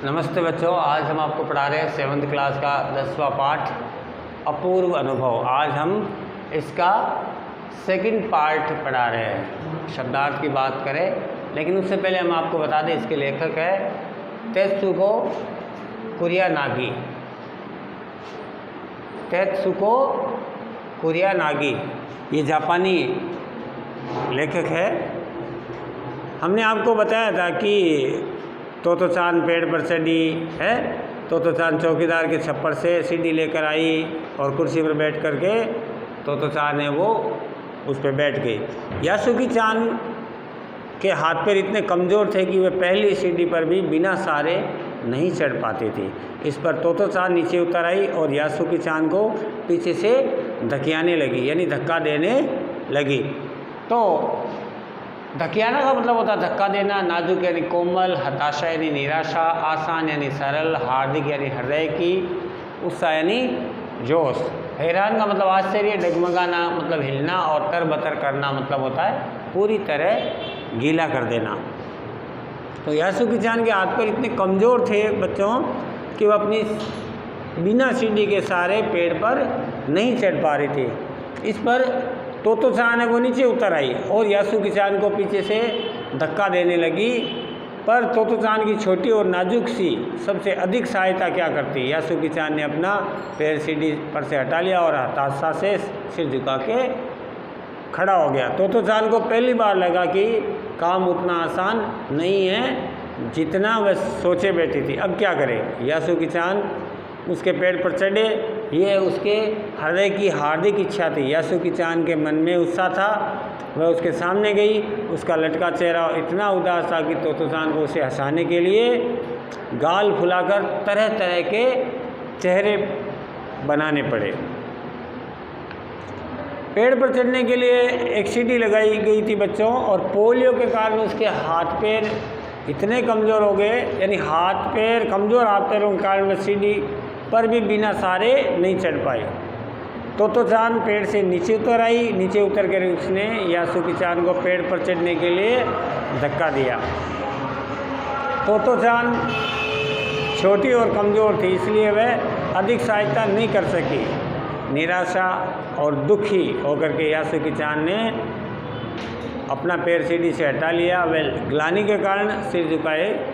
नमस्ते बच्चों, आज हम आपको पढ़ा रहे हैं 7th क्लास का 10वां पाठ अपूर्व अनुभव। आज हम इसका सेकंड पार्ट पढ़ा रहे हैं। शब्दार्थ की बात करें, लेकिन उससे पहले हम आपको बता दें इसके लेखक है तेत्सुको कुरियानागी। तेत्सुको कुरियानागी ये जापानी लेखक है। हमने आपको बताया था कि तोतो-चान पेड़ पर चढ़ी है। तोतो-चान चौकीदार के छप्पर से सीढ़ी लेकर आई और कुर्सी पर बैठ करके तोतो-चान है वो उस पर बैठ गई। यासुकी-चान के हाथ पैर इतने कमज़ोर थे कि वे पहली सीढ़ी पर भी बिना सहारे नहीं चढ़ पाती थी। इस पर तोतो-चान नीचे उतर आई और यासुकी-चान को पीछे से धकियाने लगी, यानी धक्का देने लगी। तो धकियाना का मतलब होता है धक्का देना। नाजुक यानी कोमल, हताशा यानी निराशा, आसान यानी सरल, हार्दिक यानी हृदय की, उत्साह यानी जोश। हैरान का मतलब आश्चर्य, डगमगाना मतलब हिलना और तरबतर करना मतलब होता है पूरी तरह गीला कर देना। तो यासुकी-चान के हाथ पैर इतने कमज़ोर थे बच्चों कि वह अपनी बिना सीढ़ी के सहारे पेड़ पर नहीं चढ़ पा रही थी। इस पर तोतो-चान है वो नीचे उतर आई और यासुकी-चान को पीछे से धक्का देने लगी। पर तोतो-चान की छोटी और नाजुक सी सबसे अधिक सहायता क्या करती। यासुकी-चान ने अपना पैर सीढ़ी पर से हटा लिया और हताशा से सिर झुका के खड़ा हो गया। तोतो-चान को पहली बार लगा कि काम उतना आसान नहीं है जितना वह सोचे बैठी थी। अब क्या करे। यासुकी-चान उसके पेड़ पर चढ़े, ये उसके हृदय की हार्दिक इच्छा थी। यासुकी-चान के मन में उत्साह था। वह उसके सामने गई। उसका लटका चेहरा इतना उदास था कि तोतो-चान को उसे हंसाने के लिए गाल फुलाकर तरह तरह के चेहरे बनाने पड़े। पेड़ पर चढ़ने के लिए एक सीढ़ी लगाई गई थी बच्चों, और पोलियो के कारण उसके हाथ पैर इतने कमज़ोर हो गए, यानी हाथ पैर कमज़ोर हाथ पैरों के कारण वह सीढ़ी पर भी बिना सहारे नहीं चढ़ पाई। तोतो-चान पेड़ से नीचे उतर आई। नीचे उतर कर उसने यासुकी-चान को पेड़ पर चढ़ने के लिए धक्का दिया। तोतो-चान छोटी और कमज़ोर थी, इसलिए वह अधिक सहायता नहीं कर सकी। निराशा और दुखी होकर के यासुकी-चान ने अपना पैर सीढ़ी से हटा लिया। वह ग्लानि के कारण सिर झुकाए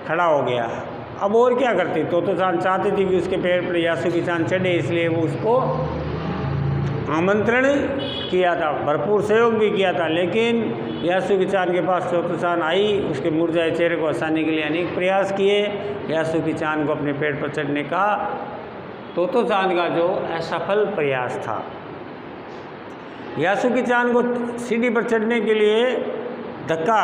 खड़ा हो गया। अब और क्या करती। तोतो-चान चाहती थी कि उसके पैर पर यासुकी-चान चढ़े, इसलिए वो उसको आमंत्रण किया था, भरपूर सहयोग भी किया था। लेकिन यासुकी-चान के पास तोतो-चान आई, उसके मुरझाए चेहरे को हंसाने के लिए अनेक प्रयास किए। यासुकी-चान को अपने पेड़ पर चढ़ने का तोतो-चान का जो असफल प्रयास था। यासुकी-चान को सीढ़ी पर चढ़ने के लिए धक्का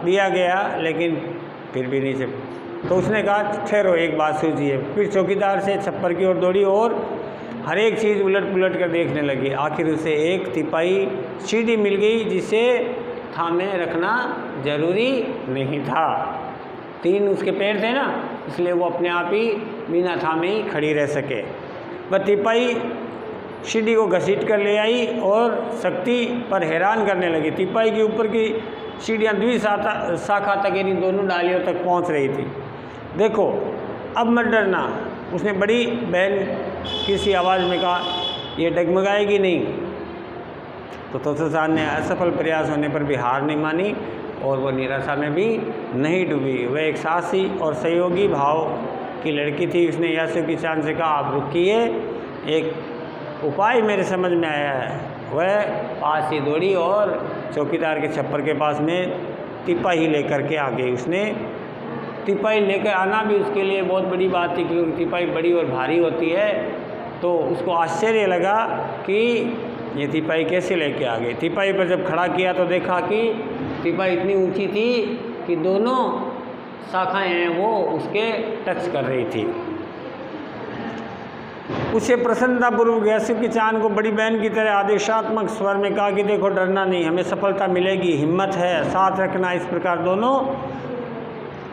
दिया गया, लेकिन फिर भी नहीं चढ़। तो उसने कहा ठहरो, एक बात सूझी है। फिर चौकीदार से छप्पर की ओर दौड़ी और हर एक चीज़ उलट पुलट कर देखने लगी। आखिर उसे एक तिपाई सीढ़ी मिल गई जिसे थामे रखना जरूरी नहीं था। 3 उसके पैर थे ना, इसलिए वो अपने आप ही बिना थामे ही खड़ी रह सके। वह तिपाई सीढ़ी को घसीट कर ले आई और शक्ति पर हैरान करने लगी। तिपाई के ऊपर की सीढ़ियाँ द्विशाखा तक, यानी दोनों डालियों तक पहुँच रही थी। देखो अब मत डरना, उसने बड़ी बहन किसी आवाज़ में कहा, ये डगमगाएगी नहीं। तो तोतो-चान ने असफल प्रयास होने पर भी हार नहीं मानी और वह निराशा में भी नहीं डूबी। वह एक साहसी और सहयोगी भाव की लड़की थी। उसने यासुकी-चान से कहा, आप रुकिए, एक उपाय मेरे समझ में आया है। वह पास ही दौड़ी और चौकीदार के छप्पर के पास में तिपाही लेकर के आ गई। उसने तिपाही लेकर आना भी उसके लिए बहुत बड़ी बात थी, क्योंकि तिपाही बड़ी और भारी होती है। तो उसको आश्चर्य लगा कि ये तिपाही कैसे लेके आ गई। तिपाही पर जब खड़ा किया तो देखा कि तिपाही इतनी ऊंची थी कि दोनों शाखाएं हैं वो उसके टच कर रही थी। उसे प्रसन्नतापूर्वक यासुकी-चान को बड़ी बहन की तरह आदेशात्मक स्वर में कहा कि देखो डरना नहीं, हमें सफलता मिलेगी, हिम्मत है, साथ रखना। इस प्रकार दोनों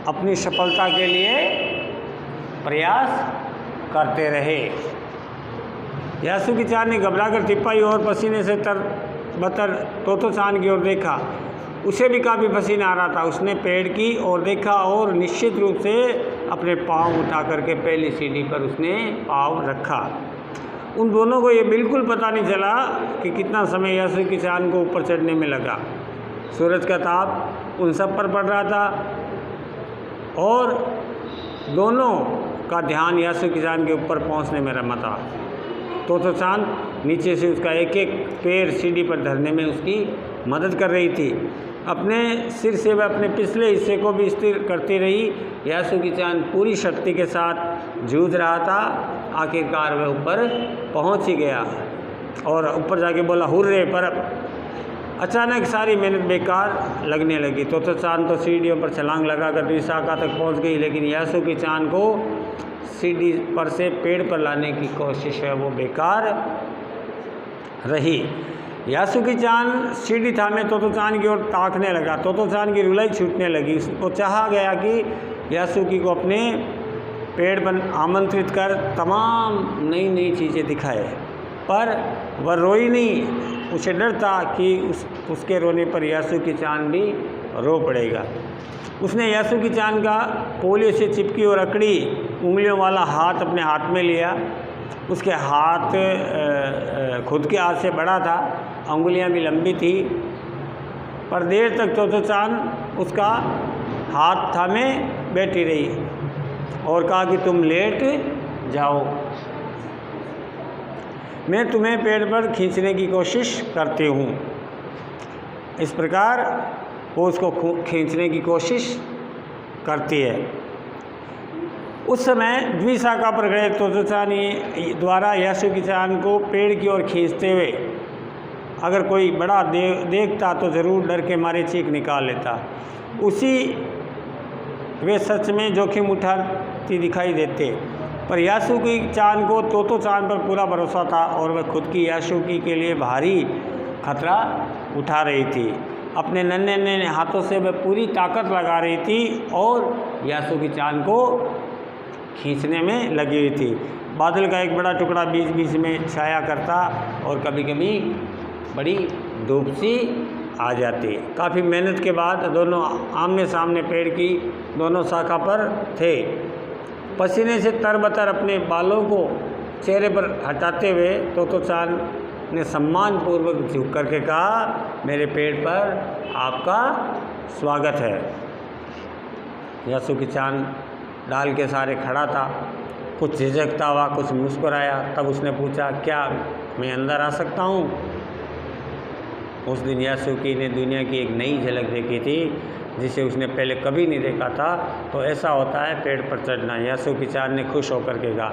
अपनी सफलता के लिए प्रयास करते रहे। यासुकी-चान ने घबराकर तिपाही और पसीने से तरबतर तोतो-चान की ओर देखा। उसे भी काफ़ी पसीना आ रहा था। उसने पेड़ की ओर देखा और निश्चित रूप से अपने पाँव उठा करके पहली सीढ़ी पर उसने पाँव रखा। उन दोनों को ये बिल्कुल पता नहीं चला कि कितना समय यासु की चाँद को ऊपर चढ़ने में लगा। सूरज का ताप उन सब पर पड़ रहा था और दोनों का ध्यान यासु की चाँद के ऊपर पहुंचने में रमा था। तो चाँद नीचे से उसका एक एक पैर सीढ़ी पर धरने में उसकी मदद कर रही थी। अपने सिर से वह अपने पिछले हिस्से को भी स्थिर करती रही। यासु की चाँद पूरी शक्ति के साथ जूझ रहा था। आखिरकार वह ऊपर पहुंच ही गया और ऊपर जाके बोला हुर्रे। पर अचानक सारी मेहनत बेकार लगने लगी। तो चाँद तो सीढ़ियों पर छलांग लगाकर विशाखा तक पहुंच गई, लेकिन यासु की चाँद को सीढ़ी पर से पेड़ पर लाने की कोशिश है वो बेकार रही। यासु की चाँद सीढ़ी थामे तो चाँद की ओर ताकने लगा। तो चाँद की रुलाई छूटने लगी। उसको चाहा गया कि यासुकी को अपने पेड़ पर आमंत्रित कर तमाम नई नई चीज़ें दिखाए, पर वह रोई नहीं। उसे डर था कि उसके रोने पर यासु की चाँद भी रो पड़ेगा। उसने यासु की चाँद का पोलियो से चिपकी और अकड़ी उंगलियों वाला हाथ अपने हाथ में लिया। उसके हाथ खुद के हाथ से बड़ा था, उंगलियां भी लंबी थी, पर देर तक तो चाँद उसका हाथ थामे बैठी रही और कहा कि तुम लेट जाओ, मैं तुम्हें पेड़ पर खींचने की कोशिश करती हूँ। इस प्रकार वो उसको खींचने की कोशिश करती है। उस समय द्विशाखा पर गए तो चाँद द्वारा यासु की चाँद को पेड़ की ओर खींचते हुए अगर कोई बड़ा देखता तो ज़रूर डर के मारे चीख निकाल लेता। उसी वे सच में जोखिम उठाती दिखाई देते, पर यासु की चाँद को तो चाँद पर पूरा भरोसा था और वह खुद की यासुकी के लिए भारी खतरा उठा रही थी। अपने नन्हे नन्हे हाथों से वह पूरी ताकत लगा रही थी और यासु की चाँद को खींचने में लगी हुई थी। बादल का एक बड़ा टुकड़ा बीच बीच में छाया करता और कभी कभी बड़ी धूप सी आ जाती। काफ़ी मेहनत के बाद दोनों आमने सामने पेड़ की दोनों शाखा पर थे। पसीने से तरबतर अपने बालों को चेहरे पर हटाते हुए तो चाँद ने सम्मानपूर्वक झुक करके कहा, मेरे पेड़ पर आपका स्वागत है। यासु की चाँद डाल के सारे खड़ा था, कुछ झिझकता हुआ, कुछ मुस्कुराया। तब उसने पूछा, क्या मैं अंदर आ सकता हूँ? उस दिन यासुकी ने दुनिया की एक नई झलक देखी थी जिसे उसने पहले कभी नहीं देखा था। तो ऐसा होता है पेड़ पर चढ़ना। यासु की चाँद ने खुश होकर के कहा।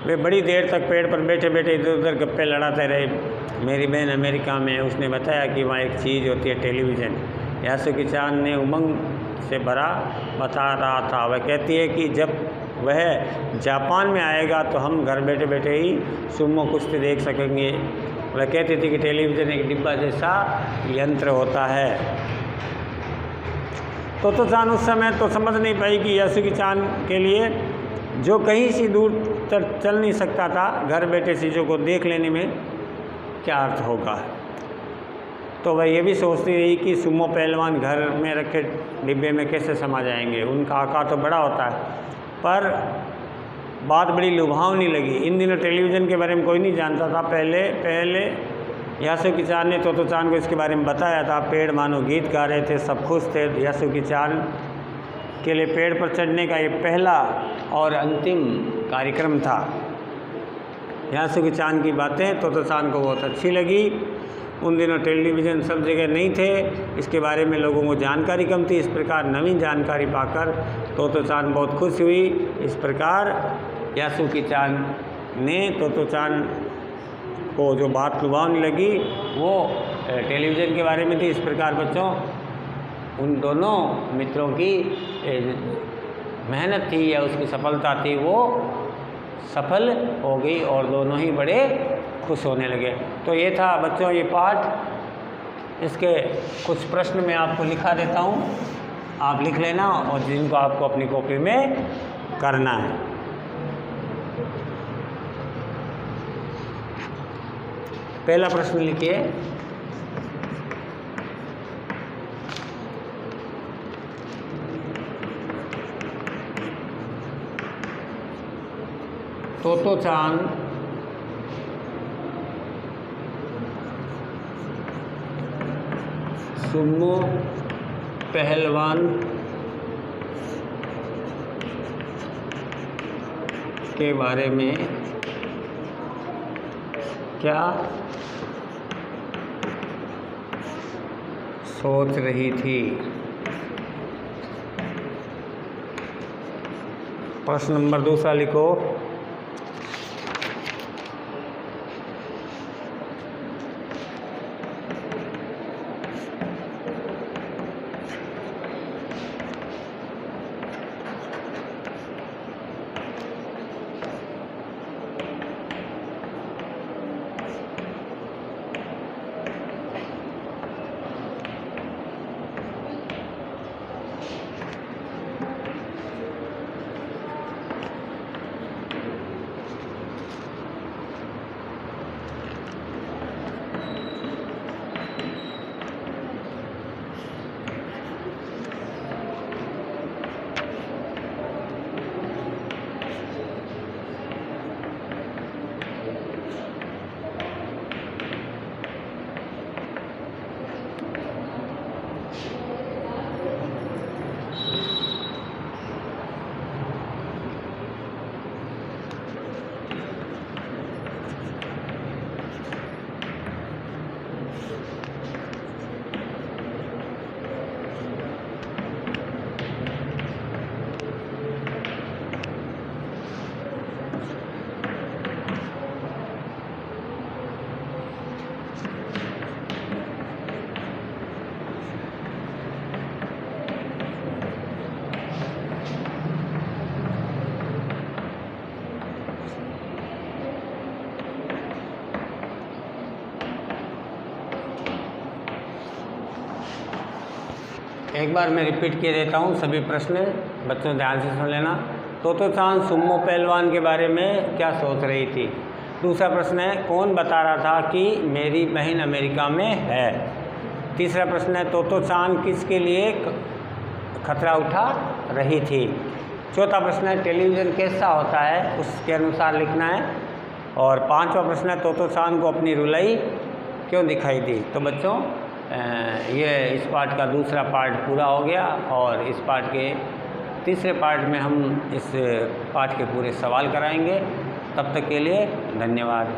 वे बड़ी देर तक पेड़ पर बैठे बैठे इधर उधर गप्पे लड़ाते रहे। मेरी बहन अमेरिका में, उसने बताया कि वहाँ एक चीज़ होती है टेलीविज़न। यासु की चाँद ने उमंग से भरा बता रहा था। वह कहती है कि जब वह जापान में आएगा तो हम घर बैठे बैठे ही सुमो कुश्ती देख सकेंगे। वह कहती थी कि टेलीविज़न एक डिब्बा जैसा यंत्र होता है। तो चाँद उस समय तो समझ नहीं पाई कि यासु की चाँद के लिए जो कहीं सी दूर तक चल नहीं सकता था, घर बैठे चीज़ों को देख लेने में क्या अर्थ होगा। तो वह ये भी सोचती रही कि सुमो पहलवान घर में रखे डिब्बे में कैसे समा जाएंगे, उनका आकार तो बड़ा होता है। पर बात बड़ी लुभावनी लगी। इन दिनों टेलीविज़न के बारे में कोई नहीं जानता था। पहले यासु की चाँद ने तो चाँद को इसके बारे में बताया था। पेड़ मानो गीत गा रहे थे, सब खुश थे। यासु की चाँद के लिए पेड़ पर चढ़ने का ये पहला और अंतिम कार्यक्रम था। यासु की चाँद की बातें तो चाँद को बहुत अच्छी लगी। उन दिनों टेलीविज़न सब जगह नहीं थे, इसके बारे में लोगों को जानकारी कम थी। इस प्रकार नवीन जानकारी पाकर तो चाँद बहुत खुश हुई। इस प्रकार यासु की चाँद ने तो चाँद को जो बात लुभावनी लगी वो टेलीविज़न के बारे में थी। इस प्रकार बच्चों, उन दोनों मित्रों की मेहनत थी या उसकी सफलता थी वो सफल हो गई और दोनों ही बड़े खुश होने लगे। तो ये था बच्चों ये पाठ। इसके कुछ प्रश्न मैं आपको लिखा देता हूँ, आप लिख लेना और जिनको आपको अपनी कॉपी में करना है। पहला प्रश्न लिखिए, तोतो चांद सुम्मो पहलवान के बारे में क्या सोच रही थी? प्रश्न नंबर दूसरा लिखो। एक बार मैं रिपीट किए देता हूँ सभी प्रश्न, बच्चों ध्यान से सुन लेना। तोतो चांद सुम्मो पहलवान के बारे में क्या सोच रही थी? दूसरा प्रश्न है, कौन बता रहा था कि मेरी बहन अमेरिका में है? तीसरा प्रश्न है, तोतो चांद किसके लिए खतरा उठा रही थी? चौथा प्रश्न है, टेलीविज़न कैसा होता है, उसके अनुसार लिखना है। और पांचवा प्रश्न है, तोतो चांद को अपनी रुलाई क्यों दिखाई दी? तो बच्चों ये इस पाठ का दूसरा पार्ट पूरा हो गया और इस पाठ के तीसरे पार्ट में हम इस पाठ के पूरे सवाल कराएंगे। तब तक के लिए धन्यवाद।